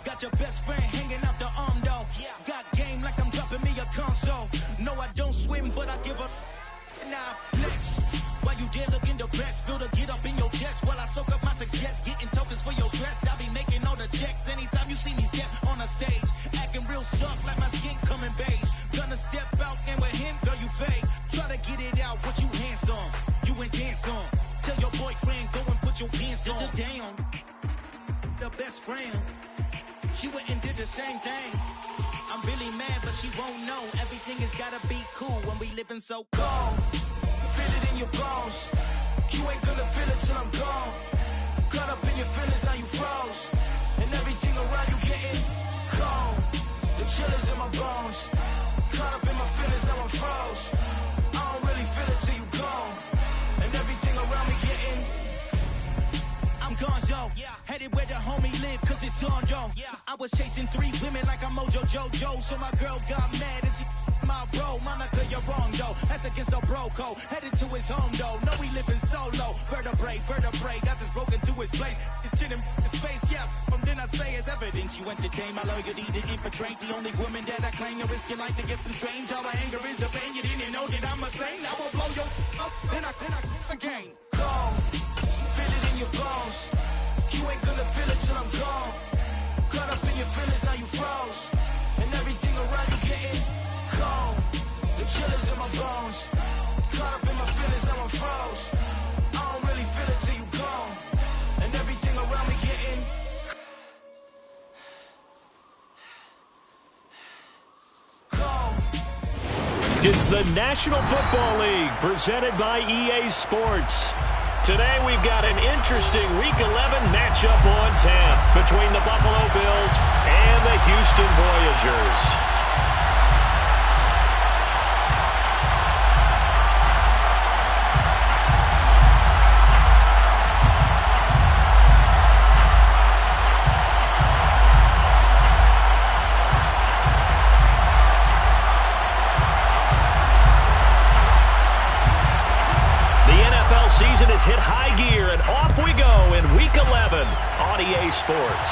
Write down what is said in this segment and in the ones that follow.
Got your best friend hanging out the arm though. Got game like I'm dropping me a console. No, I don't swim, but I give a nah flex. While you there looking depressed, feel the get up in your chest while I soak up my success, getting tokens for your stress. I be making all the checks anytime you see me step on a stage, acting real soft like my skin coming beige. Gonna step out and with him, girl, you fake. Try to get it out, what you hands on, you ain't dance on. Tell your boyfriend go and put your pants on. Down, the best friend. She went and did the same thing. I'm really mad, but she won't know. Everything has gotta be cool when we living so cold. Feel it in your bones. You ain't gonna feel it till I'm gone. Caught up in your feelings, now you froze. And everything around you getting cold. The chill is in my bones. Caught up in my feelings, now I'm froze. I don't really feel it till you gone. And everything around me getting I'm gonzo, headed where the homie live, cause it's on, yo. I was chasing 3 women like I'm Mojo Jojo, so my girl got mad and she my bro. Monica, you're wrong, though. That's against a bro code. Headed to his home, though. No, we living solo. Vertebrae, got this broken to his place. It's chin in his face, yeah. Then I say it's evidence you entertain my loyalty to infiltrate. The only woman that I claim to risk your life to get some strange. All my anger is a pain. You didn't know that I'm a saint. I will blow your up, then I again. Gone. Feel it in your bones. You ain't gonna feel it till I'm gone. Caught up in your feelings, now you froze. And everything around you getting cold. The chill is in my bones. Caught up in my feelings, now I'm froze. I don't really feel it till you gone. And everything around me getting cold. It's the National Football League presented by EA Sports. Today we've got an interesting Week 11 matchup on tap between the Buffalo Bills and the Houston Voyagers. Season has hit high gear, and off we go in Week 11 on EA Sports.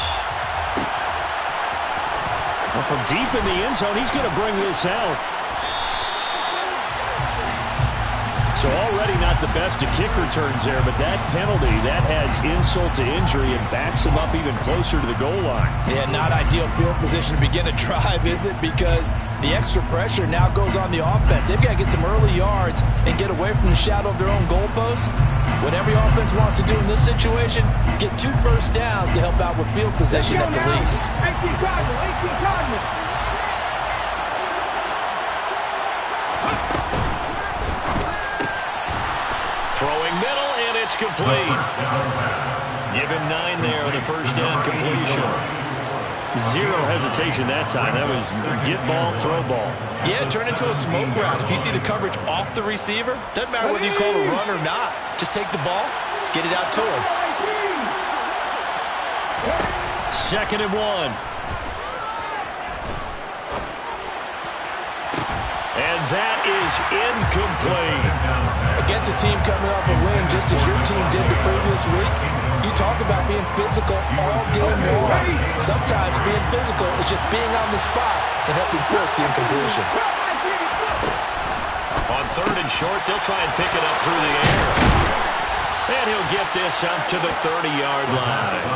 Well, from deep in the end zone, he's going to bring this out. So already not the best of kick returns there, but that penalty, that adds insult to injury and backs him up even closer to the goal line. Yeah, not ideal field position to begin a drive, is it? Because the extra pressure now goes on the offense. They've got to get some early yards and get away from the shadow of their own goalposts. What every offense wants to do in this situation, get 2 first downs to help out with field position at the least. Throwing middle, and it's complete. Give him 9 there on the first down completion. Zero hesitation that time. That was get ball, throw ball. Yeah, turn into a smoke route. If you see the coverage off the receiver, doesn't matter whether you call a run or not. Just take the ball, get it out to him. 2nd and 1. And that is incomplete. Against a team coming off a win just as your team did the previous week, you talk about being physical all game long. Sometimes being physical is just being on the spot and helping force the incompletion. On 3rd and short, they'll try and pick it up through the air. And he'll get this up to the 30-yard line.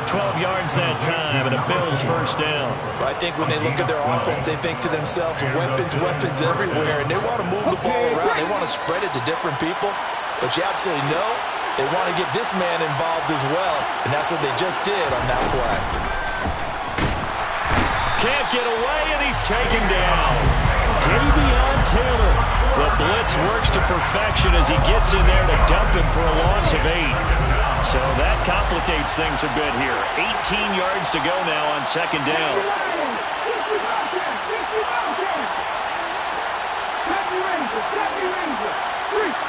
12 yards that time, and a Bills first down. I think when they look at their offense, they think to themselves, weapons everywhere, and they want to move the ball around. They want to spread it to different people, but you absolutely know they want to get this man involved as well, and that's what they just did on that play. Can't get away, and he's taken down. Davion Taylor. The blitz works to perfection as he gets in there to dump him for a loss of 8. complicates things a bit here. 18 yards to go now on second down.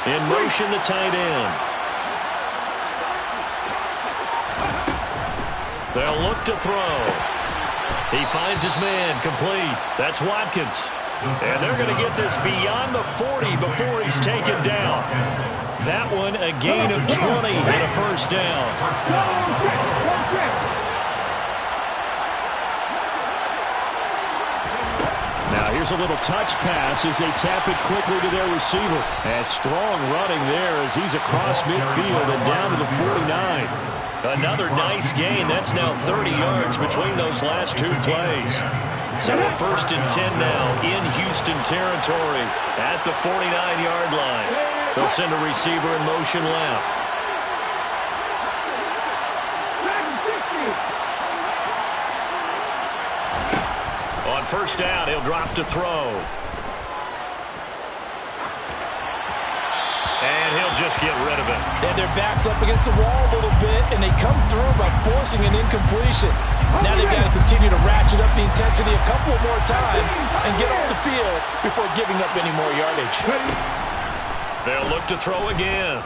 In motion, the tight end. They'll look to throw. He finds his man complete. That's Watkins. And they're going to get this beyond the 40 before he's taken down. That one a gain of 20 and a first down. Now here's a little touch pass as they tap it quickly to their receiver. And strong running there as he's across midfield and down to the 49. Another nice gain. That's now 30 yards between those last two plays. So we're 1st and 10 now in Houston territory at the 49-yard line. They'll send a receiver in motion left. On first down, he'll drop to throw. And he'll just get rid of it. And their back's up against the wall a little bit, and they come through by forcing an incompletion. Now they've got to continue to ratchet up the intensity a couple more times and get off the field before giving up any more yardage. They'll look to throw again.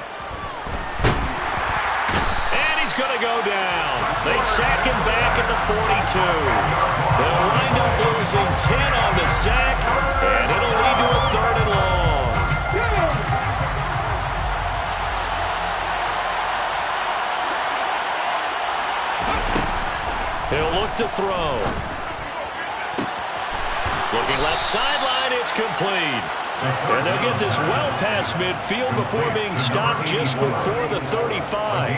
And he's going to go down. They sack him back at the 42. They'll wind up losing 10 on the sack, and it'll lead to a 3rd and long. He'll look to throw. Looking left sideline, it's complete. And they'll get this well past midfield before being stopped just before the 35.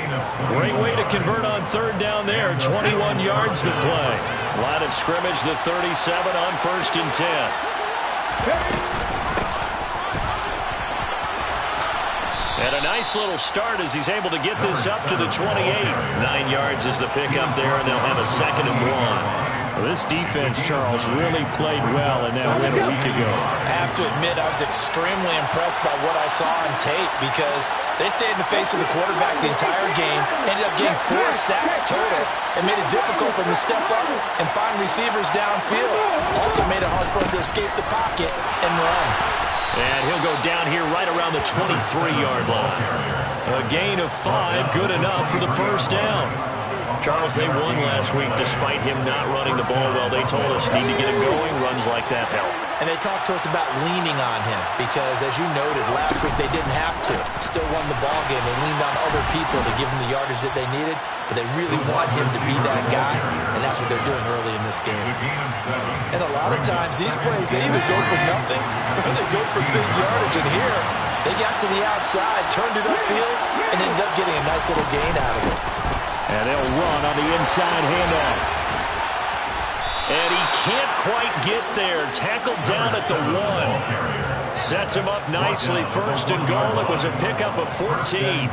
Great way to convert on 3rd down there. 21 yards to play. Line of scrimmage, the 37 on 1st and 10. And a nice little start as he's able to get this up to the 28. 9 yards is the pickup there, and they'll have a 2nd and 1. Well, this defense, Charles, really played well in that win a week ago. I have to admit, I was extremely impressed by what I saw on tape because they stayed in the face of the quarterback the entire game, ended up getting 4 sacks total, and made it difficult for them to step up and find receivers downfield. Also made it hard for them to escape the pocket and run. And he'll go down here right around the 23-yard line. A gain of 5, good enough for the first down. Charles, they won last week despite him not running the ball well. They told us need to get him going. Runs like that help. And they talked to us about leaning on him because, as you noted, last week they didn't have to. Still won the ball game. They leaned on other people to give him the yardage that they needed, but they really want him to be that guy, and that's what they're doing early in this game. And a lot of times these plays, they either go for nothing or they go for big yardage. And here, they got to the outside, turned it upfield, and ended up getting a nice little gain out of it. And they'll run on the inside handoff. And he can't quite get there. Tackled down at the 1. Sets him up nicely. 1st and goal. It was a pickup of 14.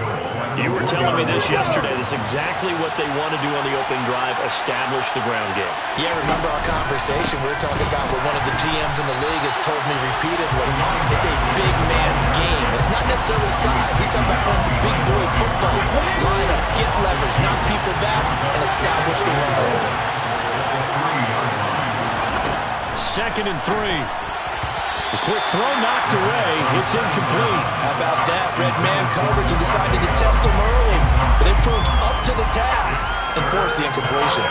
You were telling me this yesterday. This is exactly what they want to do on the opening drive, establish the ground game. Yeah, remember our conversation? We were talking about what one of the GMs in the league has told me repeatedly. It's a big man's game. It's not necessarily size. He's talking about playing some big boy football. Line up, get leverage, knock people back, and establish the run early. 2nd and 3. The quick throw knocked away. It's incomplete. How about that? Red man coverage and decided to test them early. But they proved up to the task and forced the incompletion.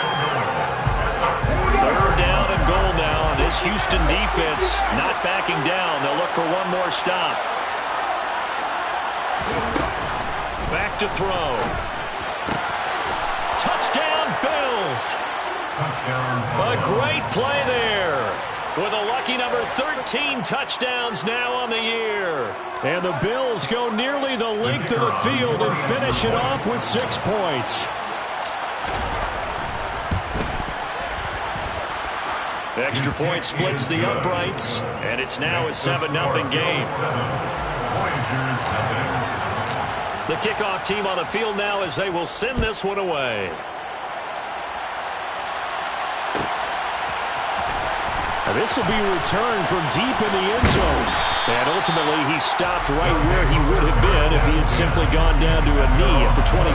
3rd down and goal now. This Houston defense not backing down. They'll look for one more stop. Back to throw. Touchdown, Bills. A great play there. With a lucky number 13 touchdowns now on the year. And the Bills go nearly the length of the field and finish it off with 6 points. The extra point splits the uprights, and it's now a 7-0 game. The kickoff team on the field now as they will send this one away. This will be returned from deep in the end zone. And ultimately, he stopped right where he would have been if he had simply gone down to a knee at the 25.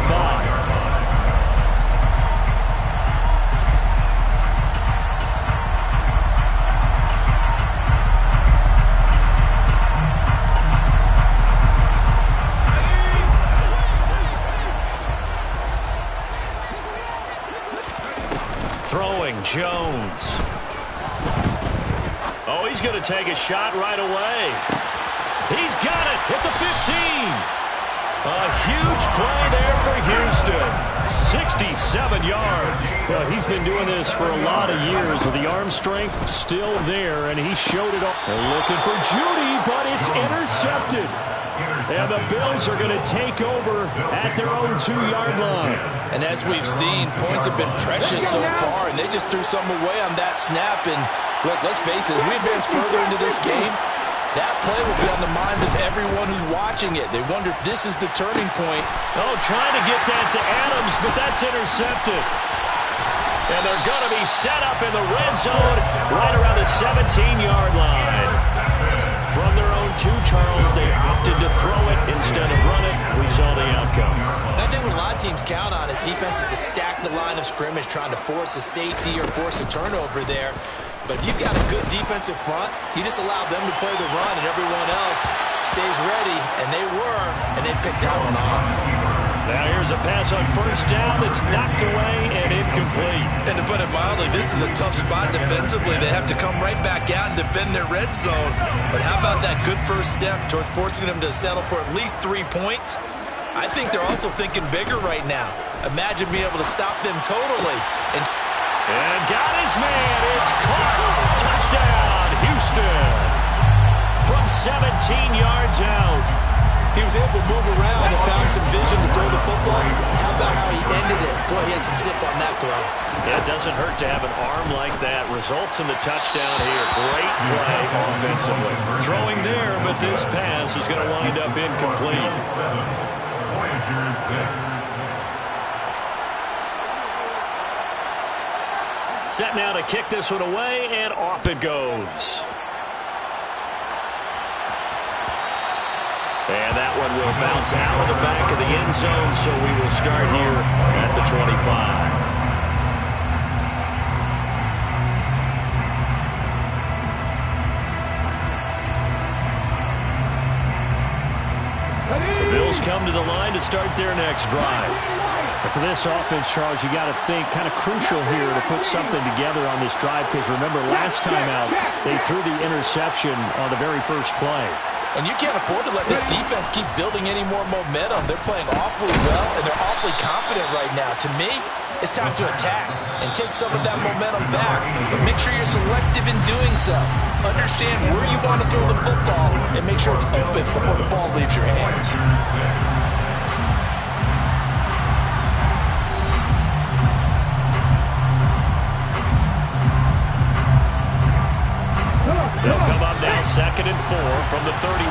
Throwing, Jones. Oh, he's going to take a shot right away. He's got it at the 15. A huge play there for Houston. 67 yards. Well, he's been doing this for a lot of years with the arm strength still there, and he showed it all. They're looking for Judy, but it's intercepted. And the Bills are going to take over at their own 2-yard line. And as we've seen, points have been precious so far, and they just threw some away on that snap. And look, let's face it, as we advance further into this game, that play will be on the minds of everyone who's watching it. They wonder if this is the turning point. Oh, trying to get that to Adams, but that's intercepted. And they're going to be set up in the red zone right around the 17-yard line. From their own 2, Charles, they opted to throw it instead of run it. We saw the outcome. I think what a lot of teams count on is defenses to stack the line of scrimmage, trying to force a safety or force a turnover there. But if you've got a good defensive front, you just allow them to play the run and everyone else stays ready, and they were, and they picked that one off. Now here's a pass on first down that's knocked away and incomplete. And to put it mildly, this is a tough spot defensively. They have to come right back out and defend their red zone. But how about that good first step towards forcing them to settle for at least 3 points? I think they're also thinking bigger right now. Imagine being able to stop them totally. And got his man. It's caught. Touchdown, Houston. From 17 yards out. He was able to move around and found some vision to throw the football. How about how he ended it? Boy, he had some zip on that throw. Yeah, it doesn't hurt to have an arm like that. Results in the touchdown here. Great play offensively. Throwing there, but this pass is going to wind up incomplete. Set now to kick this one away, and off it goes. And that one will bounce out of the back of the end zone, so we will start here at the 25. The Bills come to the line to start their next drive. For this offense, Charles, you got to think kind of crucial here to put something together on this drive, because remember, last time out, they threw the interception on the very first play. And you can't afford to let this defense keep building any more momentum. They're playing awfully well, and they're awfully confident right now. To me, it's time to attack and take some of that momentum back. But make sure you're selective in doing so. Understand where you want to throw the football and make sure it's open before the ball leaves your hands. They'll come up now 2nd and 4 from the 31.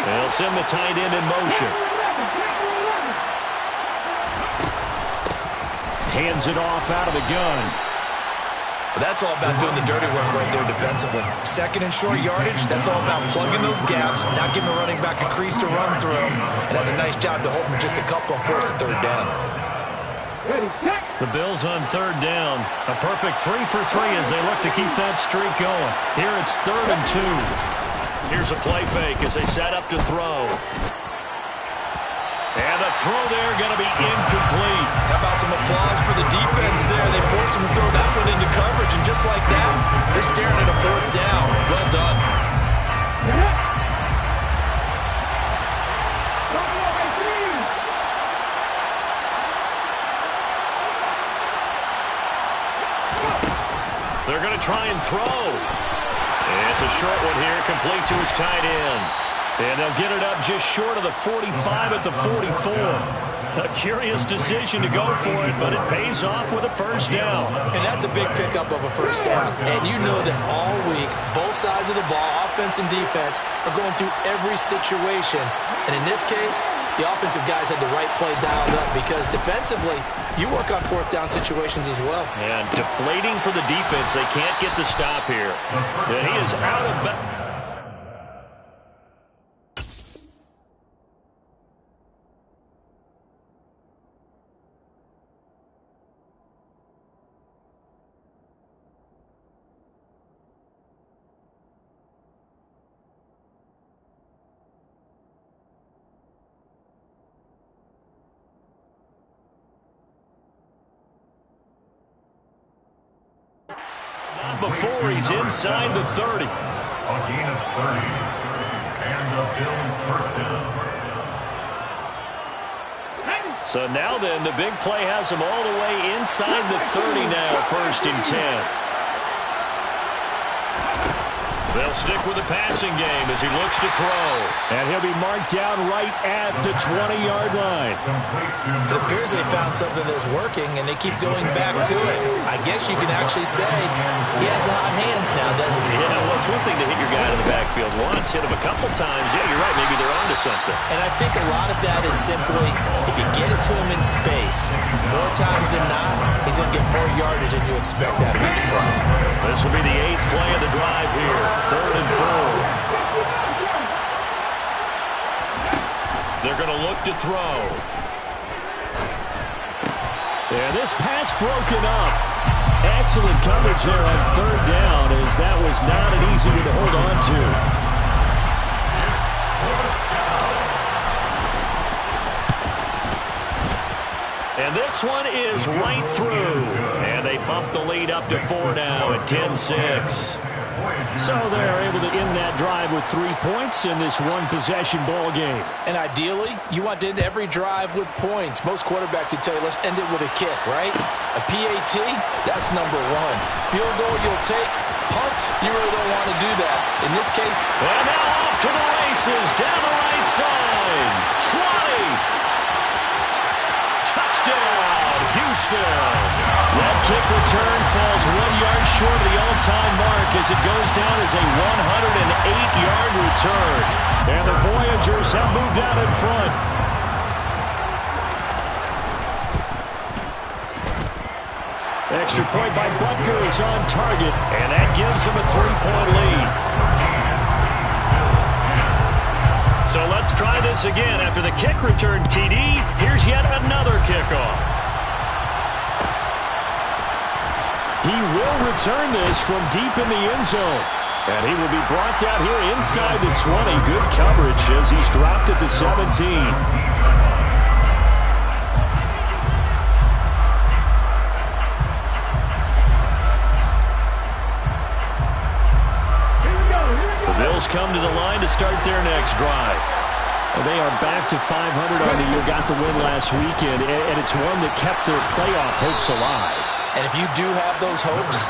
They'll send the tight end in motion. Hands it off out of the gun. That's all about doing the dirty work right there defensively. 2nd and short yardage, that's all about plugging those gaps, not giving the running back a crease to run through, and has a nice job to hold him just a couple and force a 3rd down. The Bills on 3rd down. A perfect 3 for 3 as they look to keep that streak going. Here it's 3rd and 2. Here's a play fake as they set up to throw. And the throw there going to be incomplete. How about some applause for the defense there? They forced him to throw that one into coverage, and just like that, they're staring at a 4th down. Well done. They're going to try and throw. And it's a short one here, complete to his tight end. And they'll get it up just short of the 45 at the 44. A curious decision to go for it, but it pays off with a 1st down. And that's a big pickup of a 1st down. And you know that all week, both sides of the ball, offense and defense, are going through every situation. And in this case, the offensive guys had the right play dialed up, because defensively, you work on 4th down situations as well. And deflating for the defense. They can't get the stop here. And he is out of bounds. not before he's inside the 30. A gain of 30. And the Bills first down. So now then, the big play has him all the way inside the 30 now, 1st and 10. They'll stick with the passing game as he looks to throw. And he'll be marked down right at the 20-yard line. It appears they found something that's working, and they keep going back to it. I guess you can actually say he has the hot hands now, doesn't he? Yeah, well, it's one thing to hit your guy in the backfield once, hit him a couple times. Yeah, you're right. Maybe they're onto something. And I think a lot of that is simply if you get it to him in space, more times than not, he's going to get more yardage than you expect out of each play. This will be the 8th play of the drive here. 3rd and 4. They're going to look to throw. And this pass broken up. Excellent coverage there on 3rd down, as that was not an easy one to hold on to. And this one is right through. And they bump the lead up to 4 now at 10-6. So they're able to end that drive with 3 points in this one-possession ball game. And ideally, you want to end every drive with points. Most quarterbacks would tell you, let's end it with a kick, right? A PAT, that's number 1. Field goal you'll take. Punts, you really don't want to do that. In this case, and now off to the races down the right side. 20. Touchdown, Houston. That kick return falls 1 yard short of the all-time mark as it goes down as a 108-yard return. And the Voyagers have moved out in front. Extra point by Butker is on target. And that gives him a 3-point lead. So let's try this again. After the kick return TD, here's yet another kickoff. He will return this from deep in the end zone. And he will be brought down here inside the 20. Good coverage as he's dropped at the 17. The Bills come to the line to start their next drive. Well, they are back to 500 on the year, got the win last weekend, and it's one that kept their playoff hopes alive. and if you do have those hopes,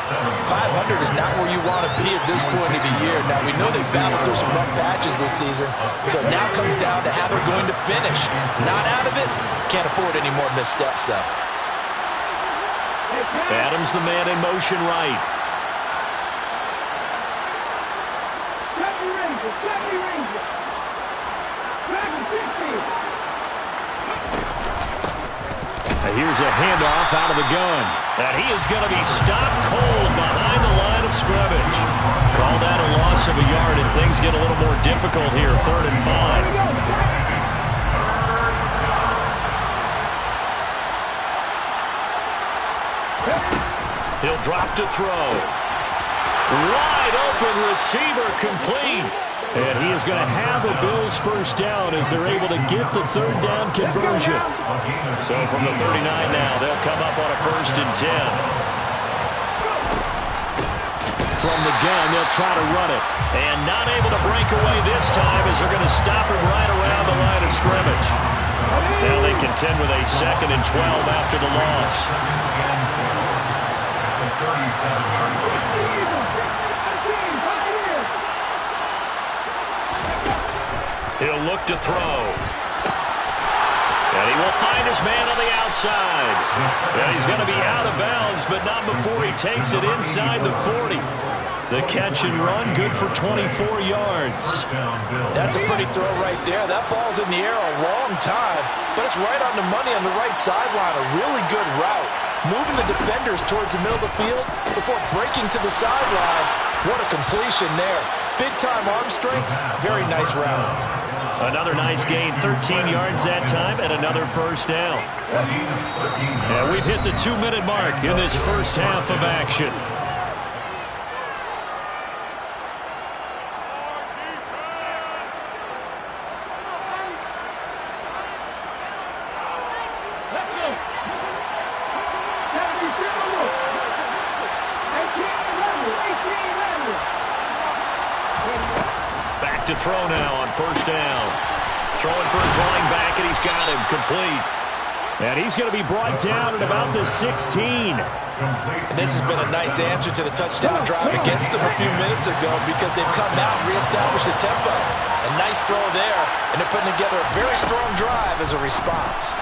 500 is not where you want to be at this point of the year. Now, we know they've battled through some rough patches this season, so it now comes down to how they're going to finish. Not out of it, can't afford any more missteps, though. Adams, the man in motion right. Here's a handoff out of the gun. And he is going to be stopped cold behind the line of scrimmage. Call that a loss of a yard, and things get a little more difficult here, 3rd and 5. He'll drop to throw. Wide open receiver complete. And he is going to have a Bills first down as they're able to get the 3rd down conversion. So from the 39 now, they'll come up on a 1st and 10. From the gun, they'll try to run it. And not able to break away this time as they're going to stop him right around the line of scrimmage. Now they contend with a 2nd and 12 after the loss. He'll look to throw. And he will find his man on the outside. And he's going to be out of bounds, but not before he takes it inside the 40. The catch and run, good for 24 yards. That's a pretty throw right there. That ball's in the air a long time, but it's right on the money on the right sideline. A really good route. Moving the defenders towards the middle of the field before breaking to the sideline. What a completion there. Big-time arm strength. Very nice route. Another nice gain, 13 yards that time, and another first down. And we've hit the 2-minute mark in this first half of action. to throw now on first down. Throwing for his running back, and he's got him complete. And he's going to be brought down at about the 16. And this has been a nice answer to the touchdown drive against them a few minutes ago because they've come out and reestablished the tempo. A nice throw there, and they're putting together a very strong drive as a response.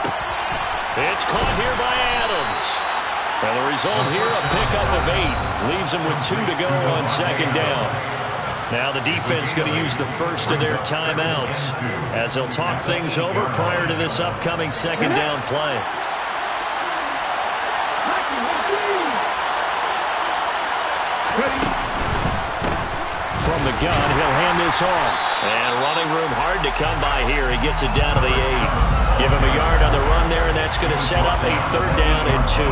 It's caught here by Adams. And the result here, a pickup of 8. Leaves him with 2 to go on second down. Now the defense going to use the first of their timeouts as they'll talk things over prior to this upcoming second down play. From the gun, he'll hand this off. And running room hard to come by here. He gets it down to the 8. Give him a yard on the run there, and that's going to set up a third down and 2.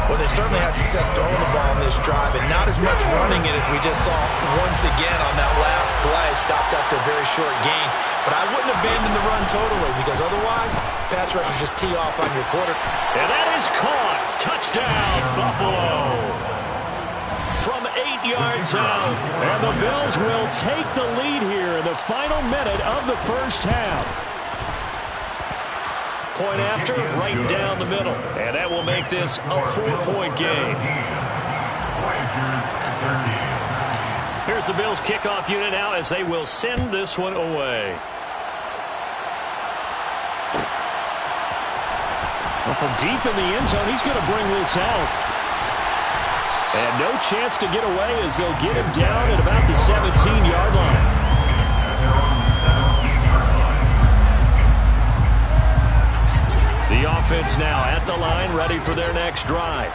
Well, they certainly had success throwing the ball in this drive, and not as much running it as we just saw once again on that last play. Stopped after a very short gain. But I wouldn't abandon the run totally, because otherwise, pass rushers just tee off on your quarter. And that is caught. Touchdown, Buffalo. From 8 yards out. And the Bills will take the lead here in the final minute of the first half. Point after, right down the middle. And that will make this a 4-point game. Here's the Bills kickoff unit now as they will send this one away. Well, from deep in the end zone, he's going to bring this out. And no chance to get away as they'll get him down at about the 17-yard line. The offense now at the line, ready for their next drive.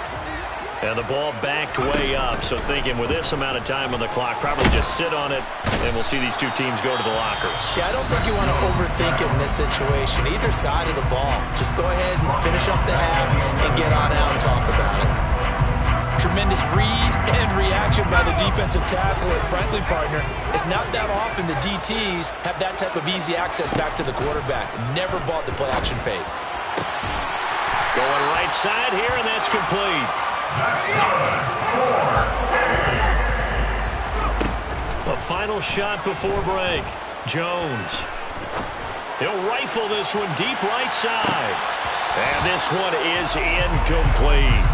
And the ball backed way up, so thinking with this amount of time on the clock, probably just sit on it, and we'll see these two teams go to the lockers. Yeah, I don't think you want to overthink it in this situation. Either side of the ball. Just go ahead and finish up the half and get on out and talk about it. Tremendous read and reaction by the defensive tackle, and frankly, partner, it's not that often the DTs have that type of easy access back to the quarterback. Never bought the play-action fake. Going right side here, and that's complete. A final shot before break. Jones. He'll rifle this one deep right side. And this one is incomplete.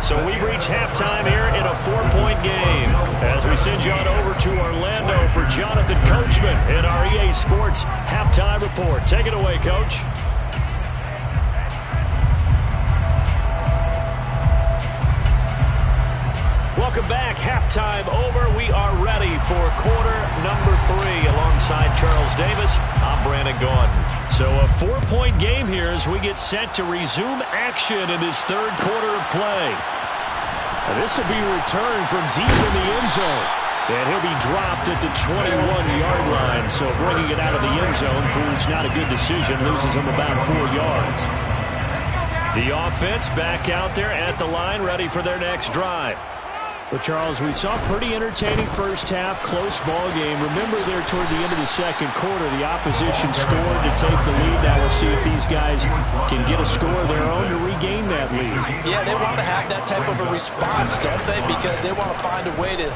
So we've reached halftime here in a 4-point game as we send you on over to Orlando for Jonathan Coachman in our EA Sports Halftime Report. Take it away, Coach. Welcome back. Halftime over. We are ready for quarter number 3 alongside Charles Davis. I'm Brandon Gaudin. So a 4-point game here as we get set to resume action in this third quarter of play. And this will be returned from deep in the end zone. And he'll be dropped at the 21-yard line. So bringing it out of the end zone proves not a good decision. Loses him about 4 yards. The offense back out there at the line, ready for their next drive. Well, Charles, we saw a pretty entertaining first half, close ball game. Remember there toward the end of the second quarter, the opposition scored to take the lead. Now we'll see if these guys can get a score of their own to regain that lead. Yeah, they want to have that type of a response, don't they? Because they want to find a way to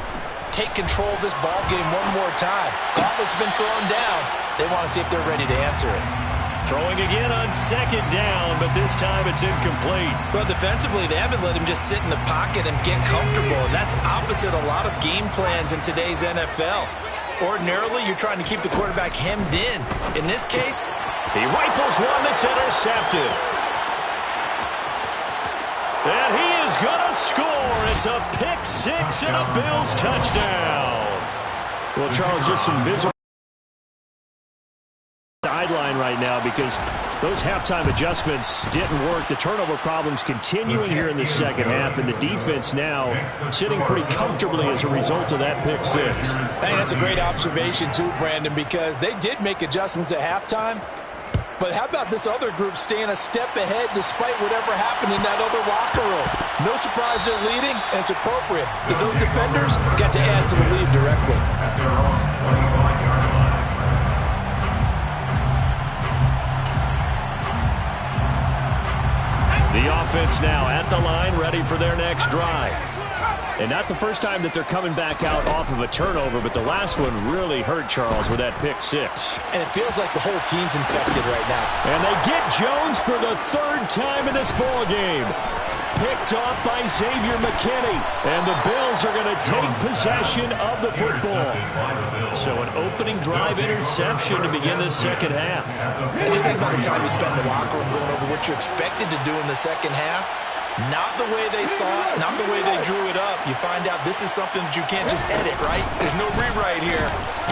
take control of this ball game one more time. Gauntlet's been thrown down. They want to see if they're ready to answer it. Throwing again on second down, but this time it's incomplete. Well, defensively, they haven't let him just sit in the pocket and get comfortable, and that's opposite a lot of game plans in today's NFL. Ordinarily, you're trying to keep the quarterback hemmed in. In this case, he rifles one that's intercepted. And he is going to score. It's a pick 6 and a Bills touchdown. Well, Charles, just some visible sideline right now because those halftime adjustments didn't work. The turnover problems continuing here in the second half, and the defense now sitting pretty comfortably as a result of that pick 6. I think that's a great observation too, Brandon, because they did make adjustments at halftime. But how about this other group staying a step ahead despite whatever happened in that other locker room? No surprise they're leading, and it's appropriate that those defenders got to add to the lead directly. The offense now at the line, ready for their next drive. And not the first time that they're coming back out off of a turnover, but the last one really hurt Charles with that pick six. And it feels like the whole team's infected right now. And they get Jones for the third time in this ball game. Picked off by Xavier McKinney. And the Bills are going to take possession of the football. So an opening drive interception to begin this second half. And just think about the time you spent in the locker room going over what you expected to do in the second half. Not the way they saw it, not the way they drew it up. You find out this is something that you can't just edit, right? There's no rewrite here.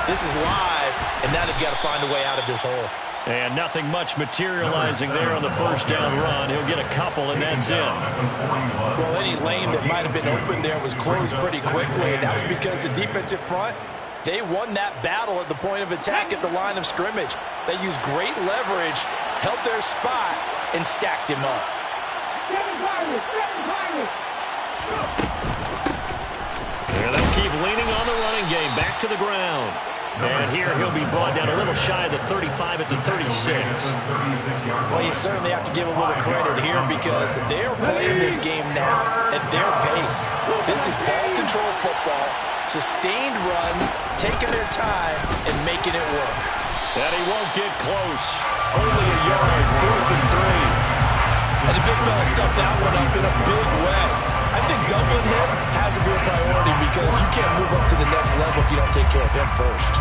This is live, and now they've got to find a way out of this hole. And nothing much materializing there on the first down run. He'll get a couple, and that's it. Well, any lane that might have been open there was closed pretty quickly, and that was because the defensive front, they won that battle at the point of attack at the line of scrimmage. They used great leverage, held their spot, and stacked him up. There they'll keep leaning on the running game. Back to the ground. And here he'll be brought down a little shy of the 35 at the 36. Well, you certainly have to give a little credit here because they're playing this game now at their pace. This is ball control football, sustained runs, taking their time, and making it work. And he won't get close. Only a yard, 4th and 3. And the big fella stuffed that one up in a big way. I think doubling him has to be a priority because you can't move up to the next level if you don't take care of him first.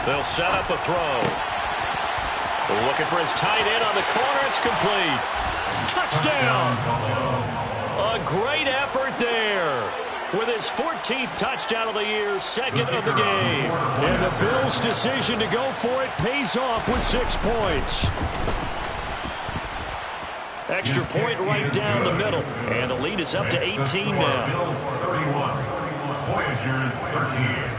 They'll set up a throw. Looking for his tight end on the corner. It's complete. Touchdown! A great effort there. With his 14th touchdown of the year, second of the game. And the Bills' decision to go for it pays off with 6 points. Extra point right down the middle. And the lead is up to 18 now. Bills 31, Voyagers 13.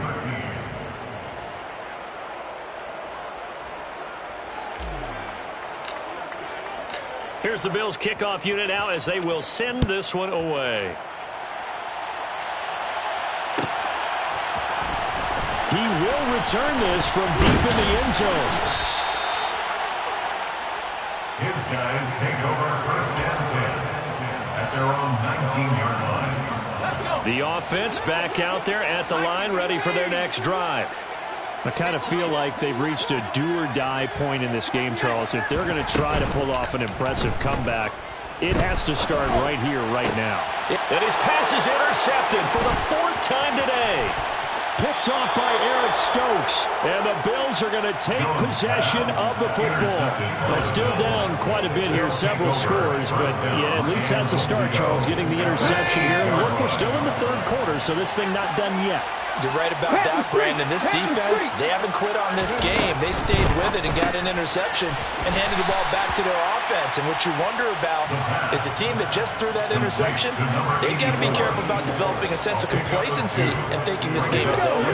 Here's the Bills kickoff unit now as they will send this one away. He will return this from deep in the end zone. His guys take over 1st and 10 at their own 19-yard line. The offense back out there at the line, ready for their next drive. I kind of feel like they've reached a do-or-die point in this game, Charles. If they're going to try to pull off an impressive comeback, it has to start right here, right now. And his pass is intercepted for the 4th time today. Picked off by Eric Stokes. And the Bills are going to take possession of the football. They're still down quite a bit here, several scores. But, yeah, at least that's a start, Charles, getting the interception here. And look, we're still in the 3rd quarter, so this thing not done yet. You're right about that, Brandon. This defense, they haven't quit on this game. They stayed with it and got an interception and handed the ball back to their offense. And what you wonder about is a team that just threw that interception, they've got to be careful about developing a sense of complacency and thinking this game is over.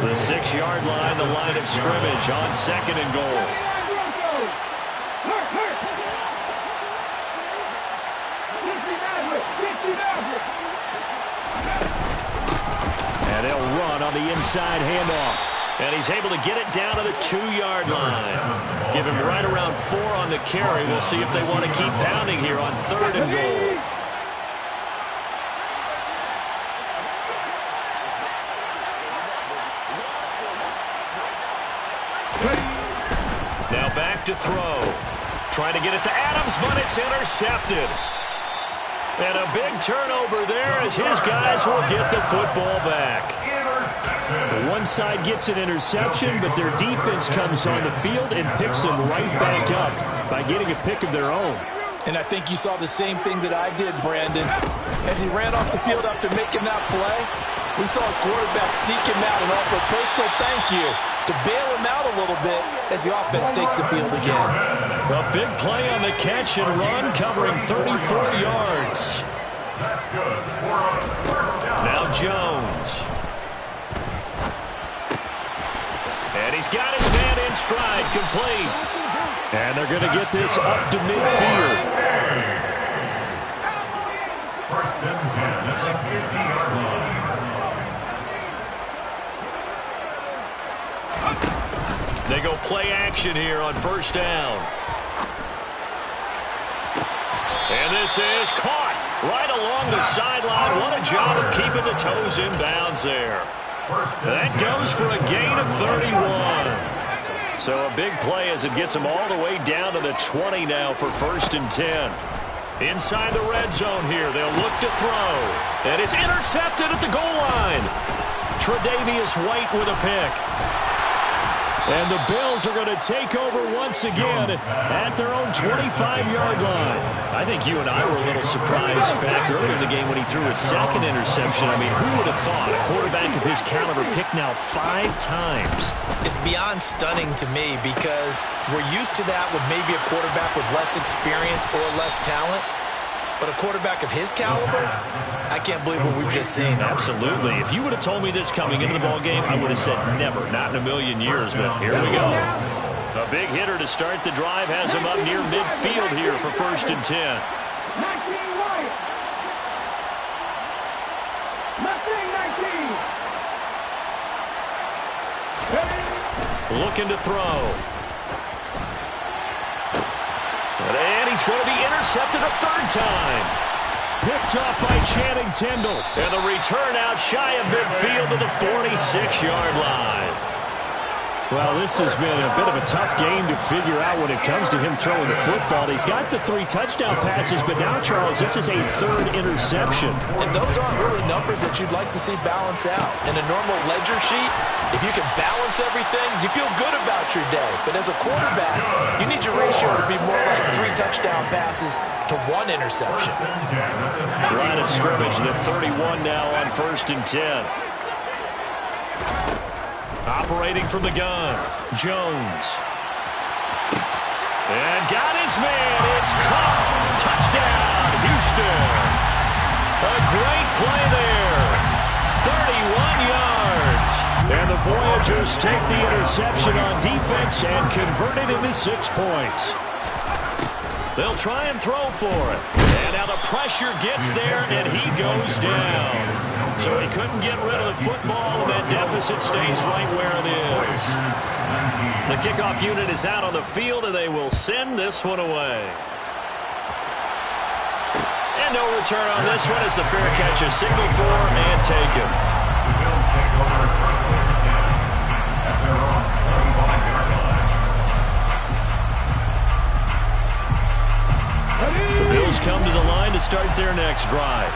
The 6-yard line, the line of scrimmage on 2nd and goal. And they'll run on the inside handoff. And he's able to get it down to the 2-yard line. Give him right around 4 on the carry. We'll see if they want to keep pounding here on 3rd and goal. Now back to throw. Trying to get it to Adams, but it's intercepted. And a big turnover there as his guys will get the football back. One side gets an interception, but their defense comes on the field and picks them right back up by getting a pick of their own. And I think you saw the same thing that I did, Brandon. As he ran off the field after making that play, we saw his quarterback seek him out and offer a personal thank you to bail him out a little bit as the offense takes the field again. A big play on the catch and run, covering 34 yards. That's good. Now Jones. And he's got his man in stride, complete. And they're going to get this up to midfield. They go play action here on first down. And this is caught right along the sideline. What a job of keeping the toes in bounds there. That goes for a gain of 31. So a big play as it gets them all the way down to the 20 now for 1st and 10. Inside the red zone here, they'll look to throw. And it's intercepted at the goal line. Tre'Davious White with a pick. And the Bills are going to take over once again at their own 25-yard line. I think you and I were a little surprised back early in the game when he threw his second interception. I mean, who would have thought a quarterback of his caliber picked now 5 times? It's beyond stunning to me because we're used to that with maybe a quarterback with less experience or less talent. But a quarterback of his caliber, I can't believe what we've just seen. Absolutely. If you would have told me this coming into the ballgame, I would have said never, not in a million years. But here we go. A big hitter to start the drive has him up near midfield here for 1st and 10. Looking to throw. And he's going to be intercepted a 3rd time. Picked off by Channing Tindall. And the return out shy of midfield to the 46-yard line. Well, this has been a bit of a tough game to figure out when it comes to him throwing the football. He's got the 3 touchdown passes, but now, Charles, this is a 3rd interception. And those aren't really numbers that you'd like to see balance out. In a normal ledger sheet, if you can balance everything, you feel good about your day. But as a quarterback, you need your ratio to be more like 3 touchdown passes to 1 interception. Line of scrimmage, the 31 now on 1st and 10. Operating from the gun, Jones. And got his man. It's caught. Touchdown, Houston. A great play there. 31 yards. And the Voyagers take the interception on defense and convert it into 6 points. They'll try and throw for it. And now the pressure gets there, and he goes down. So he couldn't get rid of the football, and that deficit stays right where it is. The kickoff unit is out on the field, and they will send this one away. And no return on this one as the fair catch is signaled for and taken. The Bills take over 1st and 10 at their own 25-yard line. The Bills come to the line to start their next drive.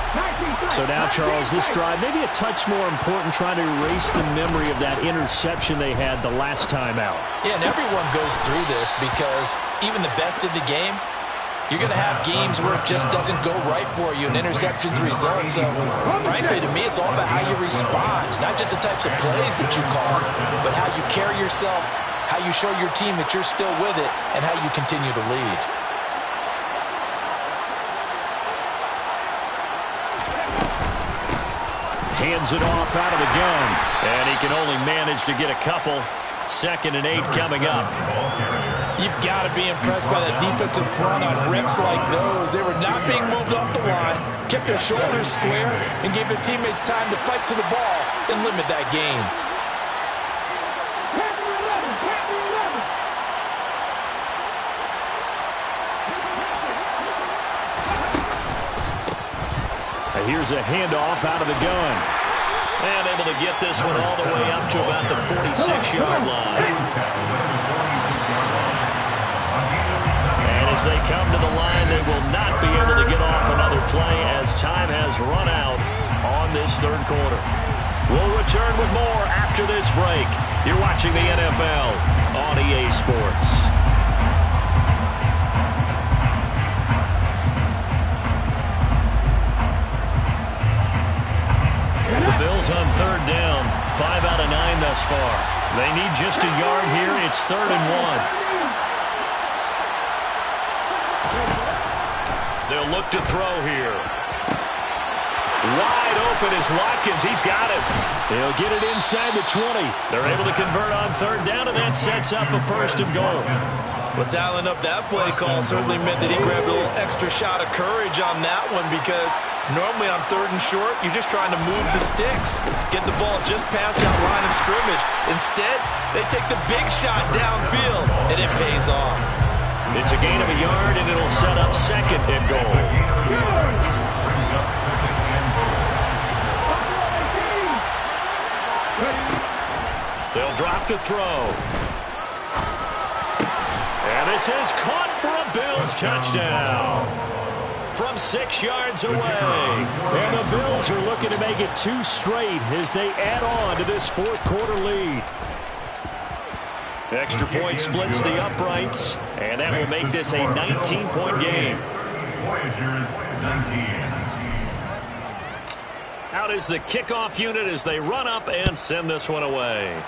So now, Charles, this drive may be a touch more important, trying to erase the memory of that interception they had the last time out. Yeah, and everyone goes through this because even the best in the game, you're going to have games where it just doesn't go right for you, and interceptions result. So, frankly, to me, it's all about how you respond, not just the types of plays that you call, but how you carry yourself, how you show your team that you're still with it, and how you continue to lead. Hands it off out of the gun. And he can only manage to get a couple. 2nd and 8 coming up. You've got to be impressed by that defensive front on rips like those. They were not being moved off the line, kept their shoulders square, and gave their teammates time to fight to the ball and limit that gain. Here's a handoff out of the gun. And able to get this one all the way up to about the 46-yard line. And as they come to the line, they will not be able to get off another play as time has run out on this 3rd quarter. We'll return with more after this break. You're watching the NFL on EA Sports. The Bills on 3rd down, 5 out of 9 thus far. They need just a yard here. It's 3rd and 1. They'll look to throw here. Wide open is Watkins. He's got it. He'll get it inside the 20. They're able to convert on 3rd down, and that sets up a 1st and goal. Well, dialing up that play call certainly meant that he grabbed a little extra shot of courage on that one because normally on 3rd and short, you're just trying to move the sticks, get the ball just past that line of scrimmage. Instead, they take the big shot downfield, and it pays off. It's a gain of a yard, and it'll set up second and goal. Brings up second and goal. They'll drop to throw. And this is caught for a Bills touchdown from 6 yards away. And the Bills are looking to make it 2 straight as they add on to this fourth quarter lead. The extra point splits the uprights, and that will make this a 19-point game. Voyagers 19. Out is the kickoff unit as they run up and send this one away.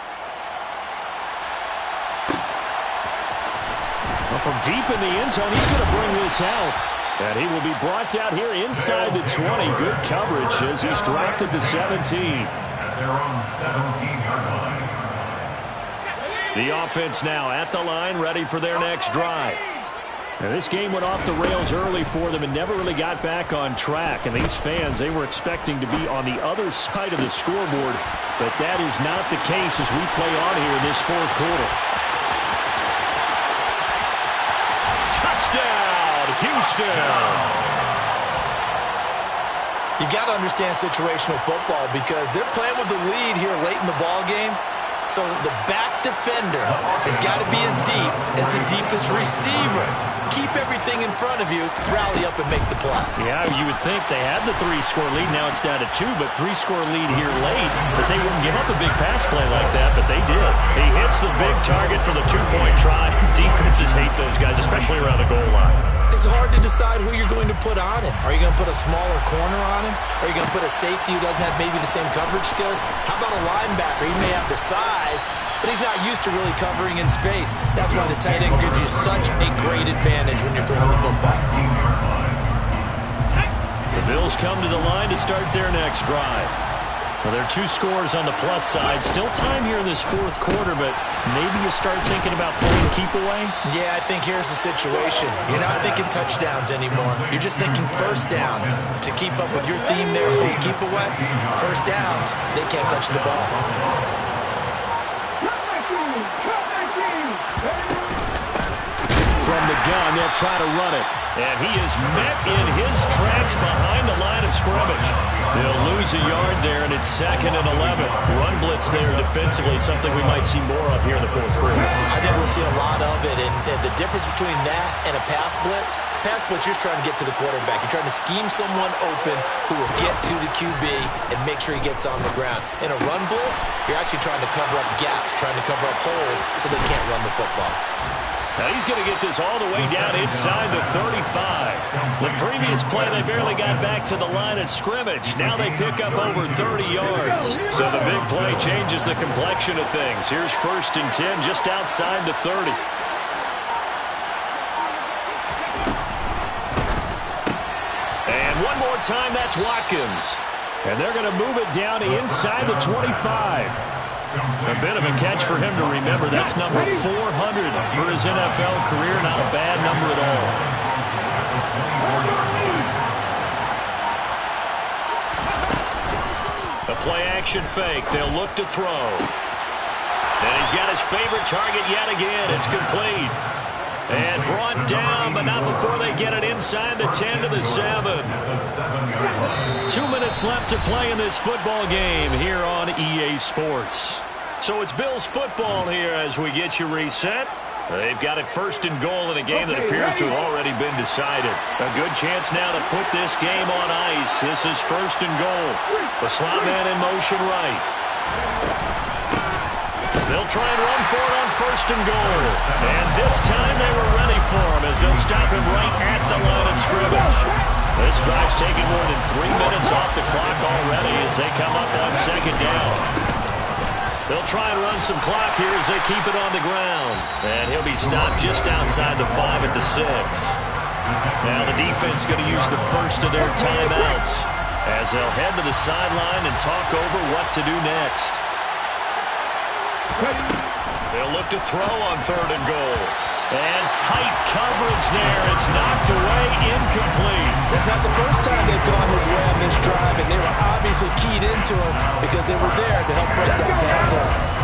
Well, from deep in the end zone, he's going to bring this out. And he will be brought down here inside the 20. Good coverage as he's dropped at the 17. At their own 17-yard line. The offense now at the line, ready for their next drive. Now, this game went off the rails early for them and never really got back on track. And these fans, they were expecting to be on the other side of the scoreboard. But that is not the case as we play on here in this fourth quarter. Touchdown, Houston! You've got to understand situational football because they're playing with the lead here late in the ball game. So the back defender has got to be as deep as the deepest receiver. Keep everything in front of you, rally up and make the play. Yeah, you would think they had the 3-score lead. Now it's down to 2, but 3-score lead here late. But they wouldn't give up a big pass play like that, but they did. He hits the big target for the 2-point try. Defenses hate those guys, especially around the goal line. It's hard to decide who you're going to put on him. Are you going to put a smaller corner on him? Are you going to put a safety who doesn't have maybe the same coverage skills? How about a linebacker? He may have the size, but he's not used to really covering in space. That's why the tight end gives you such a great advantage when you're throwing the football. The Bills come to the line to start their next drive. Well, there are 2 scores on the plus side. Still time here in this fourth quarter, but maybe you start thinking about playing keep away? Yeah, I think here's the situation. You're not thinking touchdowns anymore. You're just thinking first downs. To keep up with your theme there, playing keep away, first downs, they can't touch the ball. From the gun, they'll try to run it. And he is met in his tracks behind the line of scrimmage. They'll lose a yard there, and it's 2nd and 11. Run blitz there defensively, something we might see more of here in the fourth quarter. I think we'll see a lot of it, and the difference between that and a pass blitz, you're just trying to get to the quarterback. You're trying to scheme someone open who will get to the QB and make sure he gets on the ground. In a run blitz, you're actually trying to cover up gaps, trying to cover up holes so they can't run the football. Now he's going to get this all the way down inside the 35. The previous play, they barely got back to the line of scrimmage. Now they pick up over 30 yards. So the big play changes the complexion of things. Here's 1st and 10 just outside the 30. And one more time, that's Watkins. And they're going to move it down inside the 25. A bit of a catch for him to remember. That's number 400 for his NFL career. Not a bad number at all. A play-action fake. They'll look to throw. And he's got his favorite target yet again. It's complete. And brought down, but not before they get it inside the 10 to the 7. 2 minutes left to play in this football game here on EA Sports. So it's Bills football here as we get you reset. They've got it 1st and goal in a game that appears to have already been decided. A good chance now to put this game on ice. This is 1st and goal. The slot man in motion right. They'll try and run for it on 1st and goal. And this time they were ready for him as they'll stop him right at the line of scrimmage. This drive's taking more than 3 minutes off the clock already as they come up on 2nd down. They'll try and run some clock here as they keep it on the ground. And he'll be stopped just outside the 5 at the 6. Now the defense going to use the first of their timeouts as they'll head to the sideline and talk over what to do next. They'll look to throw on 3rd and goal. And tight coverage there. It's knocked away, incomplete. It's not the first time they've gone his way on this drive, and they were obviously keyed into him because they were there to help break that pass up.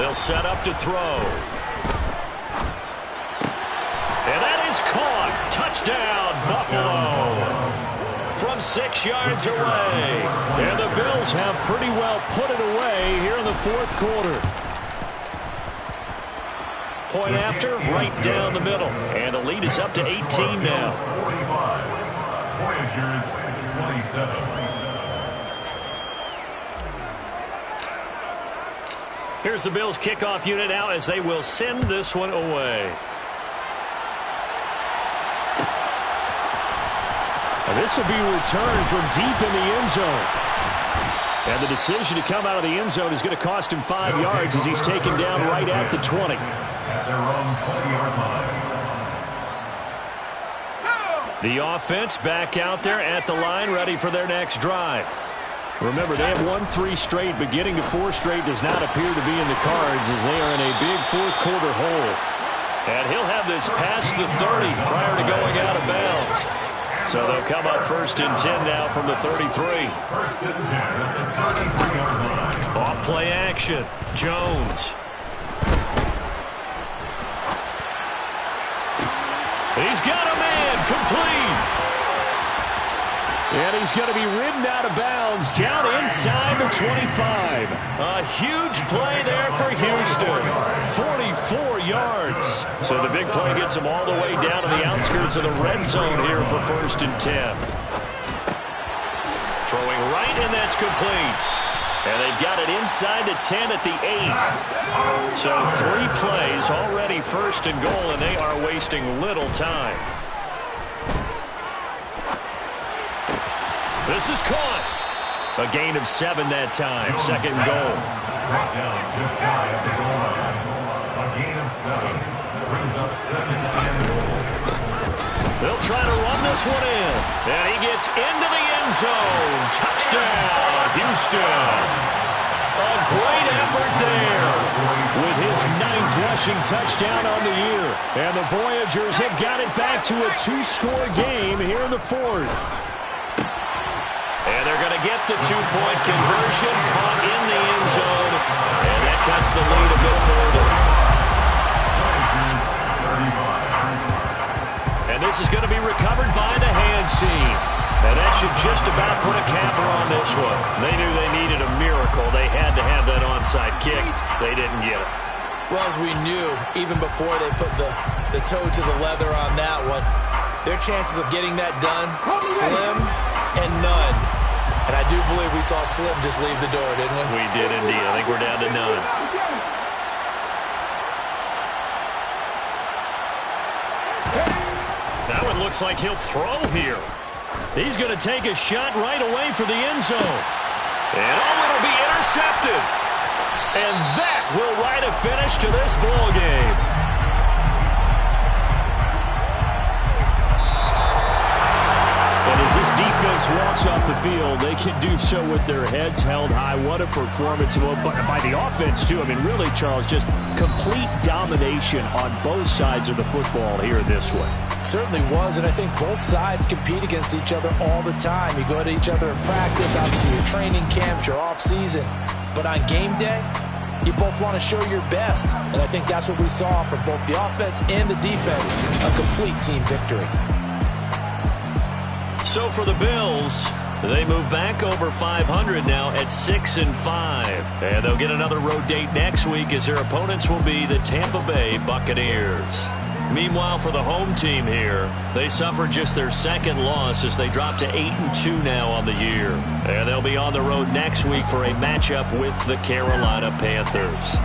They'll set up to throw. And that is caught. Touchdown, Buffalo. From 6 yards away. And the Bills have pretty well put it away here in the fourth quarter. Point after, right down the middle. And the lead is up to 18 now. 45. Voyagers 27. Here's the Bills kickoff unit now as they will send this one away. And this will be returned from deep in the end zone. And the decision to come out of the end zone is going to cost him 5 yards as he's taken down right at the 20. At their own 20-yard line. The offense back out there at the line, ready for their next drive. Remember, they have won 3 straight, but getting to 4 straight does not appear to be in the cards as they are in a big fourth quarter hole. And he'll have this past the 30 prior to going out of bounds. So they'll come up 1st and 10 now from the 33. 1st and 10 at the 33-yard line. Off play action. Jones. He's got a man complete. And he's going to be ridden out of bounds down inside the 25. A huge play there for Houston. 44 yards. So the big play gets them all the way down to the outskirts of the red zone here for 1st and 10. Throwing right, and that's complete. And they've got it inside the 10 at the 8. So 3 plays already 1st and goal, and they are wasting little time. This is caught. A gain of 7 that time. 2nd and goal. Brought down just shy of the goal line. A gain of 7 brings up 2nd and goal. They'll try to run this one in. And he gets into the end zone. Touchdown, Houston. A great effort there. With his 9th rushing touchdown on the year. And the Voyagers have got it back to a 2-score game here in the 4th. And they're going to get the 2-point conversion, caught in the end zone, and that cuts the lead a bit further. And this is going to be recovered by the hands team. And that should just about put a capper on this one. They knew they needed a miracle. They had to have that onside kick. They didn't get it. Well, as we knew, even before they put the toe to the leather on that one, their chances of getting that done, slim and none. And I do believe we saw Slim just leave the door, didn't we? We did indeed. I think we're down to none. That one looks like he'll throw here. He's going to take a shot right away for the end zone. And it'll be intercepted. And that will write a finish to this ball game. And as this defense walks off the field, they can do so with their heads held high. What a performance by the offense, too. I mean, really, Charles, just complete domination on both sides of the football here this one. Certainly was, and I think both sides compete against each other all the time. You go to each other in practice, obviously your training camps, your off-season. But on game day, you both want to show your best. And I think that's what we saw from both the offense and the defense, a complete team victory. So for the Bills, they move back over 500 now at 6-5. And they'll get another road date next week as their opponents will be the Tampa Bay Buccaneers. Meanwhile, for the home team here, they suffered just their 2nd loss as they drop to 8-2 now on the year. And they'll be on the road next week for a matchup with the Carolina Panthers.